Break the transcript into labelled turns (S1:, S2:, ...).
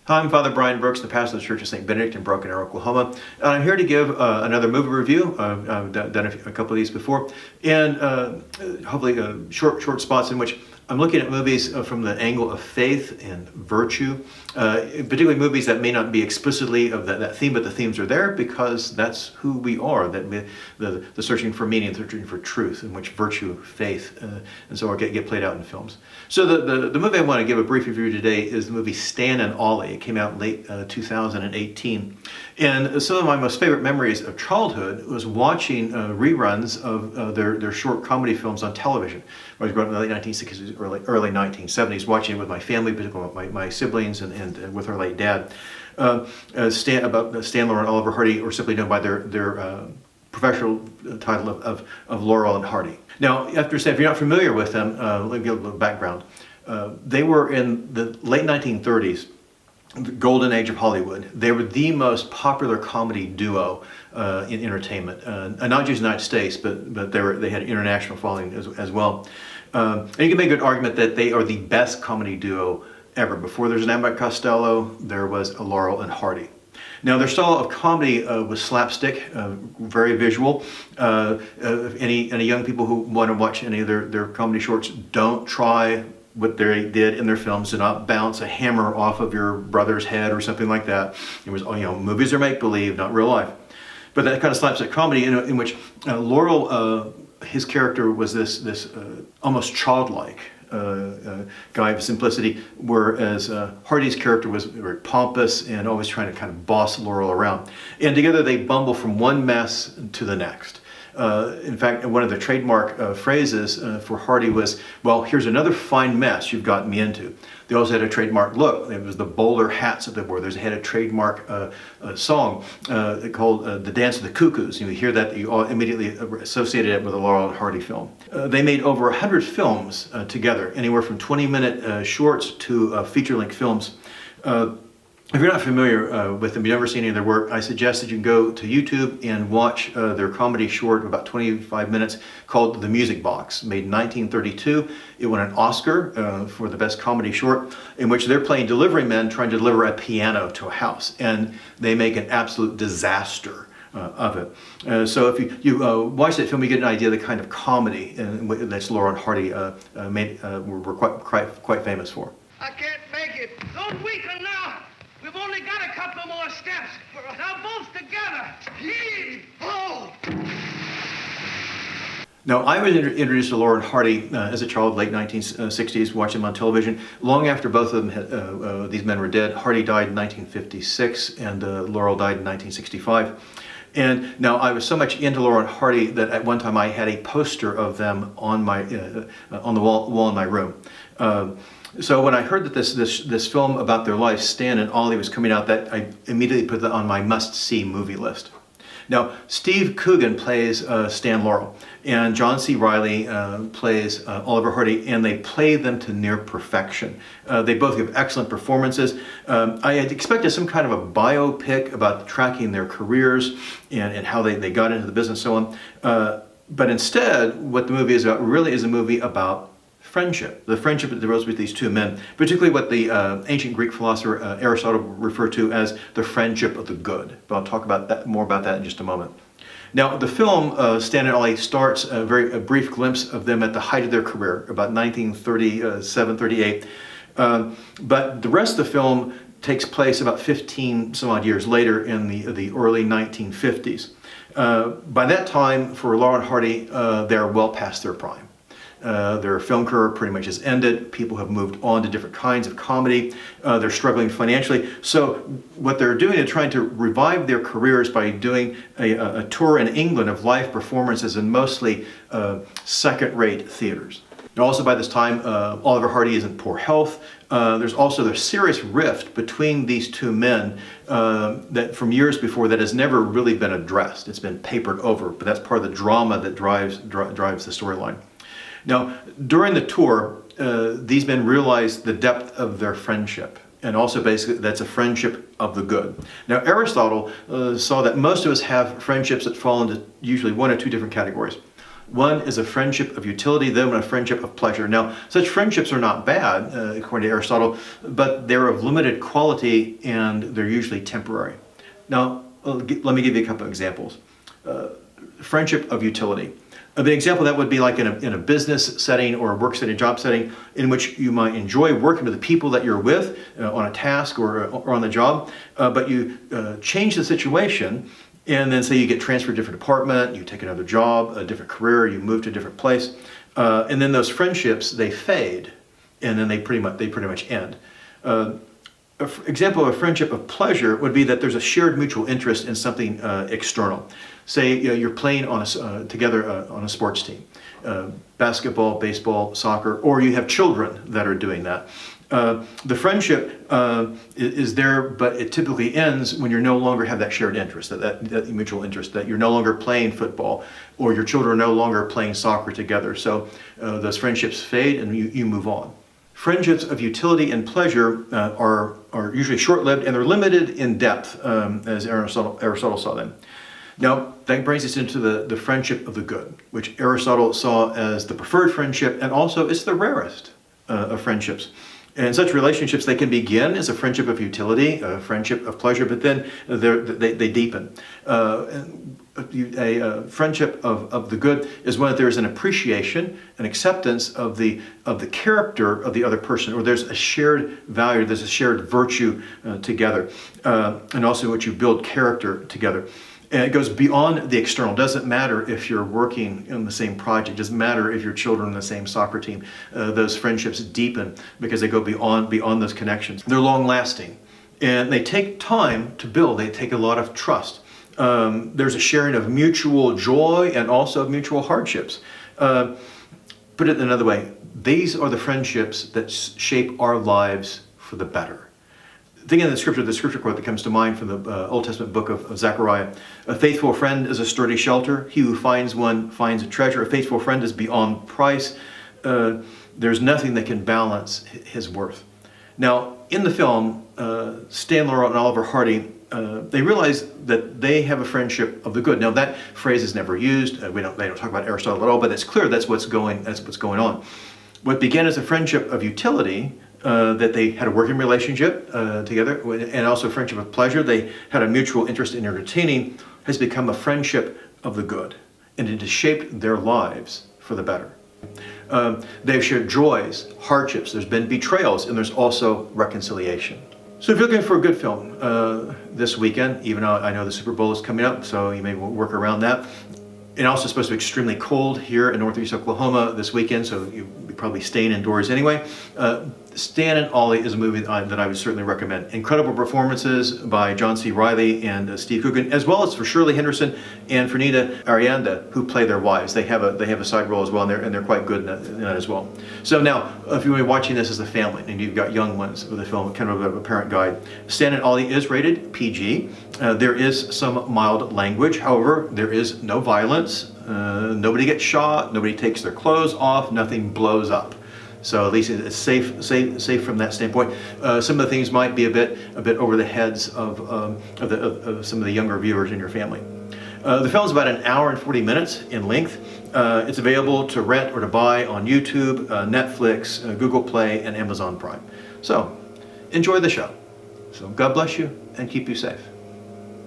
S1: Hi, I'm Father Bryan Brooks, the pastor of the Church of St. Benedict in Broken Arrow, Oklahoma. And I'm here to give another movie review. I've done a couple of these before, and hopefully short spots in which I'm looking at movies from the angle of faith and virtue, particularly movies that may not be explicitly of that theme, but the themes are there because that's who we are, the searching for meaning, the searching for truth, in which virtue, faith, and so on get played out in films. So the movie I want to give a brief review today is the movie Stan and Ollie. It came out in late 2018. And some of my most favorite memories of childhood was watching reruns of their short comedy films on television. I was growing up in the late 1960s, early 1970s, watching it with my family, particularly my siblings and with our late dad. Stan, Laurel, and Oliver Hardy, or simply known by their professional title of Laurel and Hardy. Now, if you're not familiar with them, let me give a little background. They were in the late 1930s, the golden age of Hollywood. They were the most popular comedy duo in entertainment, and not just the United States, but they had an international following as well. And you can make a good argument that they are the best comedy duo ever. Before there's an Abbott and Costello, there was a Laurel and Hardy. Now, their style of comedy was slapstick, very visual. Any young people who want to watch any of their comedy shorts, don't try what they did in their films. Do not bounce a hammer off of your brother's head or something like that. It was, movies are make-believe, not real life. But that kind of slapstick comedy in which Laurel, his character was this almost childlike guy of simplicity, whereas Hardy's character was very pompous and always trying to kind of boss Laurel around. And together they bumble from one mess to the next. In fact, one of the trademark phrases for Hardy was, "Well, here's another fine mess you've gotten me into." They also had a trademark look. It was the bowler hats that they wore. They had a trademark song called "The Dance of the Cuckoos." You hear that, you all immediately associated it with a Laurel and Hardy film. They made over 100 films together, anywhere from 20-minute shorts to feature-length films. If you're not familiar with them, you've never seen any of their work, I suggest that you go to YouTube and watch their comedy short of about 25 minutes called The Music Box, made in 1932. It won an Oscar for the best comedy short, in which they're playing delivery men trying to deliver a piano to a house, and they make an absolute disaster of it. So if you watch that film, you get an idea of the kind of comedy that's Laurel and Hardy were quite famous for.
S2: I can't make it. Don't weaken now. We've only got a couple more steps. Now both together. Heave! Oh!
S1: Now, I was introduced to Laurel and Hardy as a child, late 1960s, watching them on television. Long after both of them, these men were dead. Hardy died in 1956, and Laurel died in 1965. And now I was so much into Laurel and Hardy that at one time I had a poster of them on the wall in my room. So when I heard that this film about their life, Stan and Ollie, was coming out, that I immediately put that on my must-see movie list. Now, Steve Coogan plays Stan Laurel, and John C. Reilly plays Oliver Hardy, and they play them to near perfection. They both give excellent performances. I had expected some kind of a biopic about tracking their careers and how they got into the business and so on. But instead, what the movie is about really is a movie about friendship, the friendship that arose with these two men, particularly what the ancient Greek philosopher Aristotle referred to as the friendship of the good. But I'll talk more about that in just a moment. Now, the film, Stan and Ollie, starts a brief glimpse of them at the height of their career, about 1937, 38. But the rest of the film takes place about 15 some odd years later in the early 1950s. By that time, for Laurel and Hardy, they're well past their prime. Their film career pretty much has ended. People have moved on to different kinds of comedy. They're struggling financially. So what they're doing is trying to revive their careers by doing a tour in England of live performances in mostly second-rate theaters. And also by this time, Oliver Hardy is in poor health. There's also the serious rift between these two men that from years before that has never really been addressed. It's been papered over, but that's part of the drama that drives the storyline. Now, during the tour, these men realized the depth of their friendship, and also basically that's a friendship of the good. Now, Aristotle saw that most of us have friendships that fall into usually one or two different categories. One is a friendship of utility, then a friendship of pleasure. Now, such friendships are not bad, according to Aristotle, but they're of limited quality and they're usually temporary. Now, let me give you a couple of examples. Friendship of utility. An example that would be like in a business setting or a work setting, job setting, in which you might enjoy working with the people that you're with on a task or on the job, but you change the situation, and then say you get transferred to a different department, you take another job, a different career, you move to a different place, and then those friendships, they fade, and then they pretty much end. An example of a friendship of pleasure would be that there's a shared mutual interest in something external. Say you're playing together on a sports team, basketball, baseball, soccer, or you have children that are doing that. The friendship is there, but it typically ends when you no longer have that shared interest, that mutual interest, that you're no longer playing football, or your children are no longer playing soccer together. So those friendships fade and you move on. Friendships of utility and pleasure are usually short-lived and they're limited in depth, as Aristotle saw them. Now, that brings us into the friendship of the good, which Aristotle saw as the preferred friendship, and also it's the rarest of friendships. And in such relationships, they can begin as a friendship of utility, a friendship of pleasure, but then they deepen. A friendship of the good is when there's an appreciation, an acceptance of the character of the other person, or there's a shared value, there's a shared virtue together, and also what you build character together. And it goes beyond the external. It doesn't matter if you're working in the same project. It doesn't matter if your children are on the same soccer team. Those friendships deepen because they go beyond those connections. They're long lasting. And they take time to build. They take a lot of trust. There's a sharing of mutual joy and also of mutual hardships. Put it another way, these are the friendships that shape our lives for the better. Thinking of the scripture quote that comes to mind from the Old Testament book of Zechariah. A faithful friend is a sturdy shelter. He who finds one finds a treasure. A faithful friend is beyond price. There's nothing that can balance his worth. Now, in the film, Stan Ollie and Oliver Hardy, they realize that they have a friendship of the good. Now, that phrase is never used. They don't talk about Aristotle at all, but it's clear that's what's going on. What began as a friendship of utility, that they had a working relationship together, and also a friendship of pleasure, they had a mutual interest in entertaining, has become a friendship of the good, and it has shaped their lives for the better. They've shared joys, hardships, there's been betrayals, and there's also reconciliation. So if you're looking for a good film this weekend, even though I know the Super Bowl is coming up, so you may work around that. And also supposed to be extremely cold here in northeast Oklahoma this weekend, so you'll be probably staying indoors anyway. Stan and Ollie is a movie that I would certainly recommend. Incredible performances by John C. Reilly and Steve Coogan, as well as for Shirley Henderson and Fernita Arianda, who play their wives. They have a side role as well, and they're quite good in that as well. So now, if you're watching this as a family and you've got young ones with the film, kind of a parent guide, Stan and Ollie is rated PG. There is some mild language, however, there is no violence. Nobody gets shot. Nobody takes their clothes off. Nothing blows up. So at least it's safe from that standpoint. Some of the things might be a bit over the heads of some of the younger viewers in your family. The film is about an hour and 40 minutes in length. It's available to rent or to buy on YouTube, Netflix, Google Play, and Amazon Prime. So enjoy the show. So God bless you and keep you safe.